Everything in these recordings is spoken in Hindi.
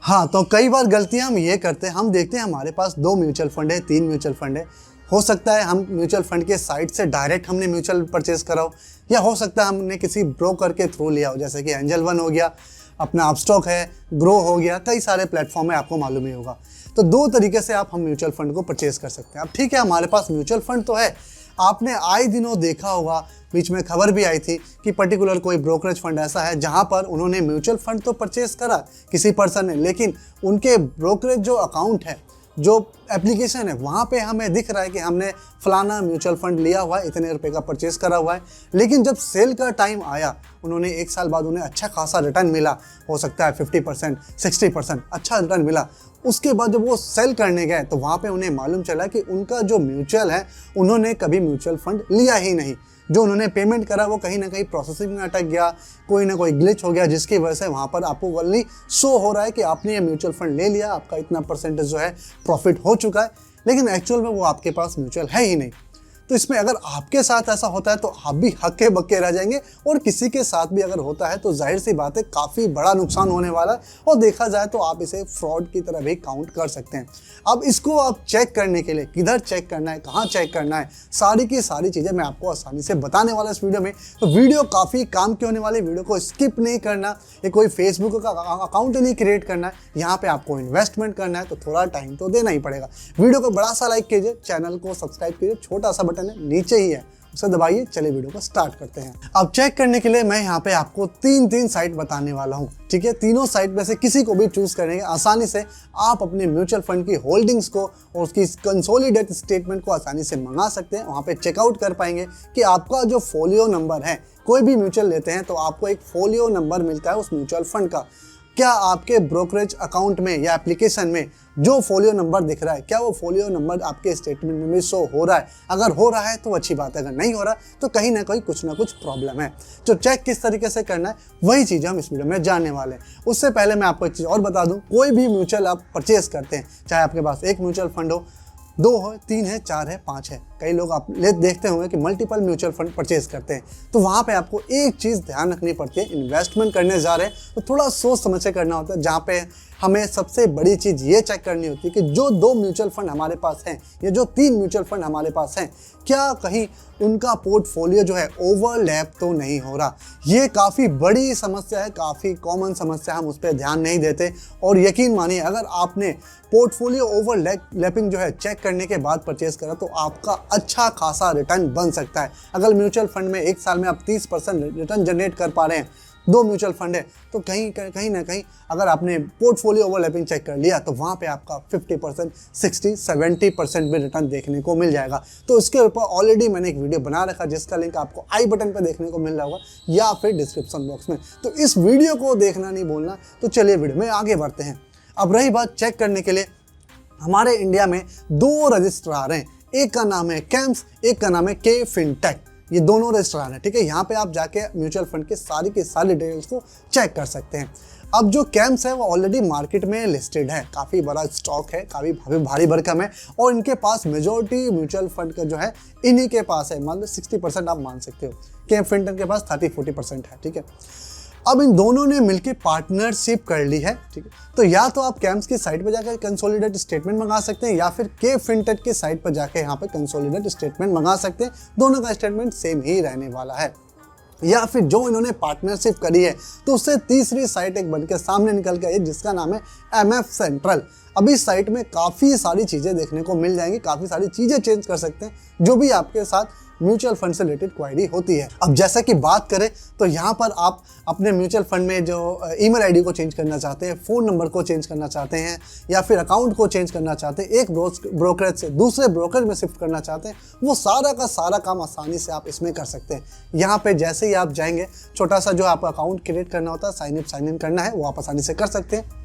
हाँ, तो कई बार गलतियाँ हम ये करते हैं, हम देखते हैं हमारे पास 2 म्यूचुअल फंड है, 3 म्यूचुअल फंड है। हो सकता है हम म्यूचुअल फंड के साइट से डायरेक्ट हमने म्यूचुअल परचेज़ करा हो, या हो सकता है हमने किसी ब्रोकर के थ्रू लिया हो, जैसे कि एंजल वन हो गया, अपना अपस्टॉक है, ग्रो हो गया, कई सारे प्लेटफॉर्म है, आपको मालूम ही होगा। तो 2 तरीके से हम म्यूचुअल फंड को परचेज़ कर सकते हैं। अब ठीक है, हमारे पास म्यूचुअल फंड तो है, आपने आए दिनों देखा होगा, बीच में खबर भी आई थी कि पर्टिकुलर कोई ब्रोकरेज फंड ऐसा है जहां पर उन्होंने म्यूचुअल फंड तो परचेज करा किसी पर्सन ने, लेकिन उनके ब्रोकरेज जो अकाउंट है, जो एप्लीकेशन है, वहाँ पे हमें दिख रहा है कि हमने फलाना म्यूचुअल फंड लिया हुआ है, इतने रुपए का परचेज करा हुआ है, लेकिन जब सेल का टाइम आया, उन्होंने 1 साल बाद उन्हें अच्छा खासा रिटर्न मिला, हो सकता है 50%, 60% अच्छा रिटर्न मिला। उसके बाद जब वो सेल करने गए तो वहाँ पे उन्हें मालूम चला कि उनका जो म्यूचुअल है, उन्होंने कभी म्यूचुअल फंड लिया ही नहीं। जो उन्होंने पेमेंट करा वो कहीं ना कहीं प्रोसेसिंग में अटक गया, कोई ना कोई ग्लिच हो गया, जिसकी वजह से वहाँ पर आपको ओनली शो हो रहा है कि आपने ये म्यूचुअल फंड ले लिया, आपका इतना परसेंटेज जो है प्रॉफिट हो चुका है, लेकिन एक्चुअल में वो आपके पास म्यूचुअल है ही नहीं। तो इसमें अगर आपके साथ ऐसा होता है तो आप भी हक्के बक्के रह जाएंगे, और किसी के साथ भी अगर होता है तो जाहिर सी बात है काफ़ी बड़ा नुकसान होने वाला है, और देखा जाए तो आप इसे फ्रॉड की तरह भी काउंट कर सकते हैं। अब इसको आप चेक करने के लिए किधर चेक करना है, कहाँ चेक करना है, सारी की सारी चीज़ें मैं आपको आसानी से बताने वाला इस वीडियो में। तो वीडियो काफ़ी काम की होने वाली, वीडियो को स्किप नहीं करना। ये कोई फेसबुक का अकाउंट नहीं क्रिएट करना है, यहाँ पे आपको इन्वेस्टमेंट करना है, तो थोड़ा टाइम तो देना ही पड़ेगा। वीडियो को बड़ा सा लाइक कीजिए, चैनल को सब्सक्राइब कीजिए, छोटा सा बटन है नीचे ही है, उसे दबाइए। चलिए वीडियो को स्टार्ट करते हैं। अब चेक करने के लिए मैं यहाँ पे आपको 3 साइट बताने वाला हूँ, ठीक है। तीनों साइट में से किसी को भी चूज करने के आसानी से आप अपने म्यूचुअल फंड की होल्डिंग्स को और उसकी कंसोलिडेट स्टेटमेंट को आसानी से मंगा सकते हैं। वहाँ पे चेकआउट कर पाएंगे कि आपका जो फोलियो नंबर है, कोई भी म्यूचुअल लेते हैं तो आपको एक फोलियो नंबर मिलता है उस म्यूचुअल फंड का। क्या आपके ब्रोकरेज अकाउंट में या एप्लीकेशन में जो फोलियो नंबर दिख रहा है, क्या वो फोलियो नंबर आपके स्टेटमेंट में भी शो हो रहा है? अगर हो रहा है तो अच्छी बात है, अगर नहीं हो रहा तो कहीं ना कहीं कुछ ना कुछ प्रॉब्लम है। तो चेक किस तरीके से करना है, वही चीज़ हम इस वीडियो में जानने वाले हैं। उससे पहले मैं आपको एक चीज़ और बता दूं, कोई भी म्यूचुअल आप परचेज करते हैं, चाहे आपके पास एक म्यूचुअल फंड हो, 2 हो, 3 है, 4 है, 5 है, कई लोग आप देखते होंगे कि मल्टीपल म्यूचुअल फंड परचेज करते हैं, तो वहाँ पे आपको एक चीज़ ध्यान रखनी पड़ती है। इन्वेस्टमेंट करने जा रहे हैं तो थोड़ा सोच समझ के करना होता है, जहाँ पे हमें सबसे बड़ी चीज़ ये चेक करनी होती है कि जो 2 म्यूचुअल फंड हमारे पास हैं या जो 3 म्यूचुअल फंड हमारे पास हैं, क्या कहीं उनका पोर्टफोलियो जो है ओवरलैप तो नहीं हो रहा। ये काफ़ी बड़ी समस्या है, काफ़ी कॉमन समस्या, हम उस पर ध्यान नहीं देते। और यकीन मानिए, अगर आपने पोर्टफोलियो ओवरलैपिंग जो है चेक करने के बाद परचेज करा तो आपका अच्छा खासा रिटर्न बन सकता है। अगर म्यूचुअल फंड में 1 साल में आप 30% रिटर्न जनरेट कर पा रहे हैं, 2 म्यूचुअल फंड है, तो कहीं ना कहीं अगर आपने पोर्टफोलियो ओवरलैपिंग चेक कर लिया तो वहाँ पे आपका 50%, 60, 70% भी रिटर्न देखने को मिल जाएगा। तो इसके ऊपर ऑलरेडी मैंने एक वीडियो बना रखा, जिसका लिंक आपको आई बटन पर देखने को मिल रहा होगा या फिर डिस्क्रिप्शन बॉक्स में। तो इस वीडियो को देखना नहीं भूलना। तो चलिए वीडियो में आगे बढ़ते हैं। अब रही बात चेक करने के लिए, हमारे इंडिया में 2 रजिस्ट्रार हैं, एक का नाम है कैम्स, एक का नाम है के फिनटेक। ये दोनों रजिस्ट्रार हैं, ठीक है। यहाँ पे आप जाके म्यूचुअल फंड के सारी डिटेल्स को चेक कर सकते हैं। अब जो कैम्स है वो ऑलरेडी मार्केट में लिस्टेड है, काफ़ी बड़ा स्टॉक है, काफ़ी भारी भरकम है, और इनके पास मेजॉरिटी म्यूचुअल फंड का जो है इन्हीं के पास है। मान लो 60% आप मान सकते हो, के फिनटेक के पास 30-40% है, ठीक है। अब इन दोनों ने मिलकर पार्टनरशिप कर ली है, ठीक है। तो या तो आप कैम्स की साइट पर जाकर कंसोलिडेट स्टेटमेंट मंगा सकते हैं, या फिर के फिनटेक की साइट पर जाकर यहाँ पे कंसोलिडेट स्टेटमेंट मंगा सकते हैं। दोनों का स्टेटमेंट सेम ही रहने वाला है। या फिर जो इन्होंने पार्टनरशिप करी है तो उससे तीसरी साइट एक बनकर सामने निकल के आई, जिसका नाम है MF सेंट्रल। अब इस साइट में काफ़ी सारी चीज़ें देखने को मिल जाएंगी, काफ़ी सारी चीज़ें चेंज कर सकते हैं जो भी आपके साथ म्यूचुअल फंड से रिलेटेड क्वायरी होती है। अब जैसा कि बात करें तो यहाँ पर आप अपने म्यूचुअल फंड में जो ईमेल आईडी को चेंज करना चाहते हैं, फ़ोन नंबर को चेंज करना चाहते हैं, या फिर अकाउंट को चेंज करना चाहते हैं, एक ब्रोकरेज से दूसरे ब्रोकरेज में शिफ्ट करना चाहते हैं, वो सारा का सारा काम आसानी से आप इसमें कर सकते हैं। यहाँ पे जैसे ही आप जाएंगे, छोटा सा जो आपका अकाउंट क्रिएट करना होता है, साइन इन करना है, वो आप आसानी से कर सकते हैं।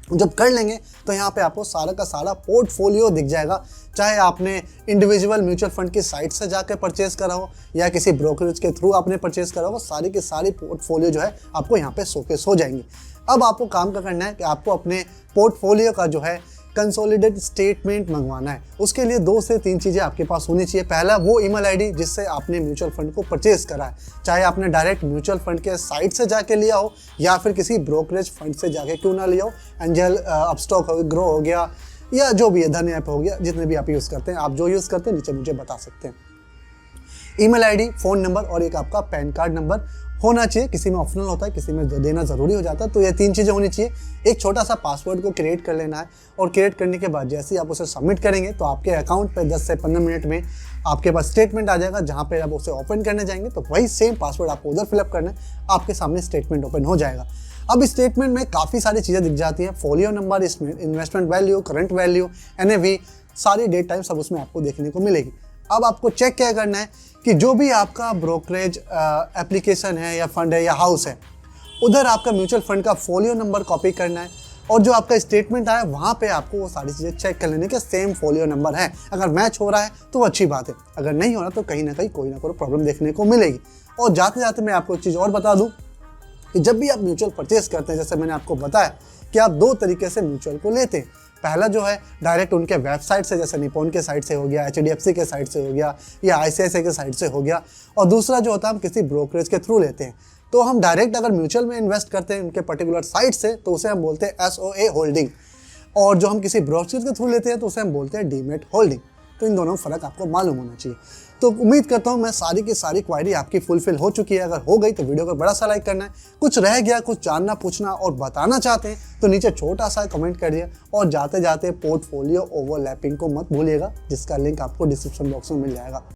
जब कर लेंगे तो यहाँ पे आपको सारा का सारा पोर्टफोलियो दिख जाएगा, चाहे आपने इंडिविजुअल म्यूचुअल फंड की साइट से जाकर परचेज करा हो या किसी ब्रोकरेज के थ्रू आपने परचेज करा हो, सारी की सारी पोर्टफोलियो जो है आपको यहाँ पे शोकेस हो जाएंगी। अब आपको काम क्या करना है कि आपको अपने पोर्टफोलियो का जो है कंसोलिडेट स्टेटमेंट मंगवाना है। उसके लिए 2 से 3 चीज़ें आपके पास होनी चाहिए। पहला वो ईमेल आईडी जिससे आपने म्यूचुअल फंड को परचेज करा है, चाहे आपने डायरेक्ट म्यूचुअल फंड के साइट से जाके लिया हो या फिर किसी ब्रोकरेज फंड से जाके क्यों ना लिया हो, एंजल, अपस्टॉक हो, ग्रो हो गया या जो भी है, धन ऐप हो गया, जितने भी आप यूज़ करते हैं, आप जो यूज़ करते हैं नीचे मुझे बता सकते हैं। ईमेल आईडी, फ़ोन नंबर और एक आपका पैन कार्ड नंबर होना चाहिए। किसी में ऑप्शनल होता है, किसी में देना ज़रूरी हो जाता है। तो ये 3 चीज़ें होनी चाहिए। एक छोटा सा पासवर्ड को क्रिएट कर लेना है और क्रिएट करने के बाद जैसे ही आप उसे सबमिट करेंगे तो आपके अकाउंट पे 10 से 15 मिनट में आपके पास स्टेटमेंट आ जाएगा। जहाँ पे आप उसे ओपन करने जाएंगे तो वही सेम पासवर्ड आपको उधर फिलअप करना है, आपके सामने स्टेटमेंट ओपन हो जाएगा। अब इस स्टेटमेंट में काफ़ी सारी चीज़ें दिख जाती हैं, फोलियो नंबर, इसमें investment value, current value, NAV, सारी डेट टाइम सब उसमें आपको देखने को मिलेगी। अब आपको चेक क्या करना है कि जो भी आपका ब्रोकरेज एप्लीकेशन है या फंड है या हाउस है, उधर आपका म्यूचुअल फंड का फोलियो नंबर कॉपी करना है और जो आपका स्टेटमेंट आया वहाँ पे आपको वो सारी चीज़ें चेक कर लेने के सेम फोलियो नंबर है। अगर मैच हो रहा है तो अच्छी बात है, अगर नहीं हो रहा तो कहीं ना कहीं कोई ना कोई प्रॉब्लम देखने को मिलेगी। और जाते जाते मैं आपको एक चीज़ और बता दूँ कि जब भी आप म्यूचुअल परचेज करते हैं, जैसे मैंने आपको बताया कि आप 2 तरीके से म्यूचुअल को लेते हैं। पहला जो है डायरेक्ट उनके वेबसाइट से, जैसे निपॉन के साइट से हो गया, HDFC के साइट से हो गया या ICICI के साइट से हो गया। और दूसरा जो होता है हम किसी ब्रोकरेज के थ्रू लेते हैं। तो हम डायरेक्ट अगर म्यूचुअल में इन्वेस्ट करते हैं उनके पर्टिकुलर साइट से तो उसे हम बोलते हैं SOA होल्डिंग, और जो हम किसी ब्रोकरेज के थ्रू लेते हैं तो उसे हम बोलते हैं डीमेट होल्डिंग। तो इन दोनों में फ़र्क आपको मालूम होना चाहिए। तो उम्मीद करता हूँ मैं सारी की सारी क्वायरी आपकी फुलफिल हो चुकी है। अगर हो गई तो वीडियो को बड़ा सा लाइक करना है। कुछ रह गया, कुछ जानना, पूछना और बताना चाहते हैं तो नीचे छोटा सा कमेंट करिए। और जाते जाते पोर्टफोलियो ओवरलैपिंग को मत भूलिएगा, जिसका लिंक आपको डिस्क्रिप्शन बॉक्स में मिल जाएगा।